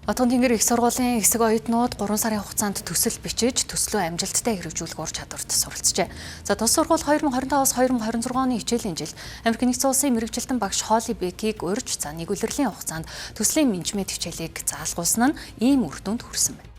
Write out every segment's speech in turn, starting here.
Отгон тэнгэр их сургуулийн хэсэг оюутнууд 3 сарын хугацаанд төсөл бичиж төслөө амжилттай хэрэгжүүлэх ур чадварт суралцжээ. За тус сургууль 2025-аас 2026 оны хичээлийн жил Америк нэгдсэн улсын мэргэжилтэн багш Холли Бекийг урьж нэг улирлын хугацаанд төслийн менежмент хичээлийг заалгуулсан нь ийм үр дүнд хүрсэн байна.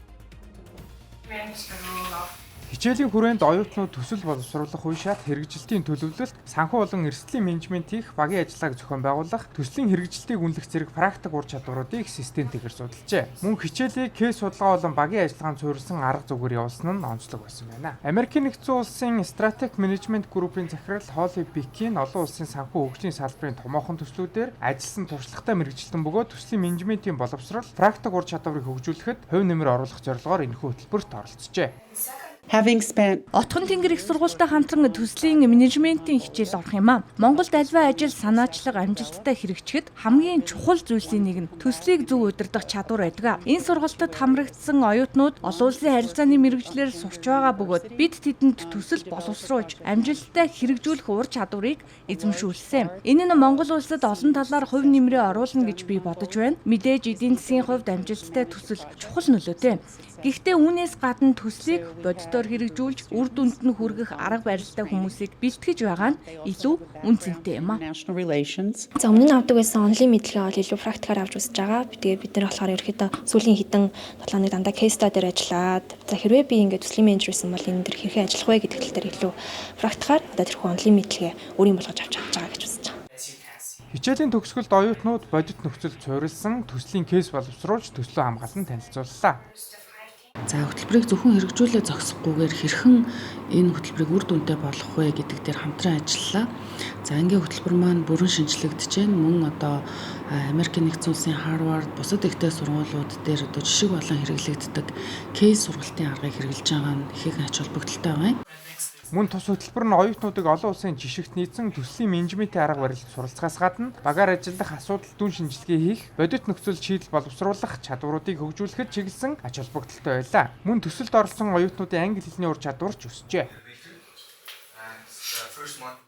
Хичээлийн хүрээнд оюутнууд төсөл боловсруулах үе шат хэрэгжилтийн төлөвлөлт, санхүү болон эрсдлийн менежмент хийх, багийн ажиллагааг зохион байгуулах, төслийн хэрэгжилтийг үнэлэх зэрэг практик ур чадваруудыг системтэйгээр судалжээ. Мөн хичээлийг кейс судалгаа болон багийн ажиллагаанд суурилсан арга зүгээр явуулсан нь онцлог байсан байна. Америкийн нэгдсэн улсын Strategic Management Group-ийн захирал Холли Бекийн олон улсын санхүү хөгжлийн салбарын томоохон төслүүдээр ажилласан туршлагатай мэргэжилтэн бөгөөд төслийн менежментийн боловсрол, практик ур чадварыг хөгжүүлэхэд хувь нэмэр оруулах зорилгоор энэхүү хөтөлбөрт оролцжээ. Отгон тэнгэр их сургуультай хамтран төслийн менежментийн хичээл орох юм аа. Монголд альва ажил санаачлага амжилттай хэрэгжихэд хамгийн чухал зүйлсийн нэг нь төслийг зөв удирдах чадвар байдаг. Энэ сургалтад хамрагдсан оюутнууд олон улсын харилцааны мэргэжлэр сурч байгаа бөгөөд бид тэдэнд төсөл боловсруулж амжилттай хэрэгжүүлэх ур чадварыг эзэмшүүлсэн. Энэ нь Монгол улсад олон талаар хувь нэмрээ оруулна гэж би бодож байна. Мэдээж эдийн засгийн хувьд амжилттай төсөл чухал нөлөөтэй. Гэхдээ үүнээс гадна төслийг бодитоор хэрэгжүүлж үр дүнд нь хүргэх арга барилтай хүмүүсийг бэлтгэж байгаа нь илүү үнцэнтэй юм аа. За өмнө нь авдаг байсан онлайн мэдлэгээ бол илүү практикаар авч үзэж байгаа. Тэгээд бид нар болохоор ерөөхдөө сүүлийн хэдэн 7 хоног дандаа кейс стадиэр ажиллаад за хэрвээ би ингээд төслийн менежер байсан бол энэ дэр хэрхэн ажиллах вэ гэдэг тал дээр илүү практикаар одоо тэрхүү онлайн мэдлэгээ өөрийн болгож авч байгаа гэж үзэж байгаа. Хичээлийн төгсгөлд оюутнууд бодит нөхцөлд суурилсан төслийн кейс боловсруулж төслөө хамгаалан танилцууллаа. За хөтөлбөрийг зөвхөн хэрэгжүүлээ зогсохгүйгээр хэрхэн энэ хөтөлбөрийг үр дүнтэй болгох вэ гэдэг дээр хамтран ажиллалаа. За ингийн хөтөлбөр маань бүрэн шинжлэгдэж байна. Мөн одоо Америкийн нэгдсэн улсын Harvard бусад ихтэй сургуулиуд дээр одоо жишг болон хэрэглэгддэг кейс сургалтын аргыг хэрэгжилж байгаа нь их ач холбогдолтой байна. Мөн тус хөтөлбөр нь оюутнуудыг олон улсын жишгт нийцэн төслийн менежментийн арга барилд суралцахаас гадна багаар ажиллах, асуудал дүн шинжилгээ хийх, бодит нөхцөл шийдэл боловсруулах чадваруудыг хөгжүүлэхэд чиглэсэн ач холбогдолтой байлаа. Мөн төсөлд орсон оюутнуудын англи хэлний ур чадвар ч өсжээ.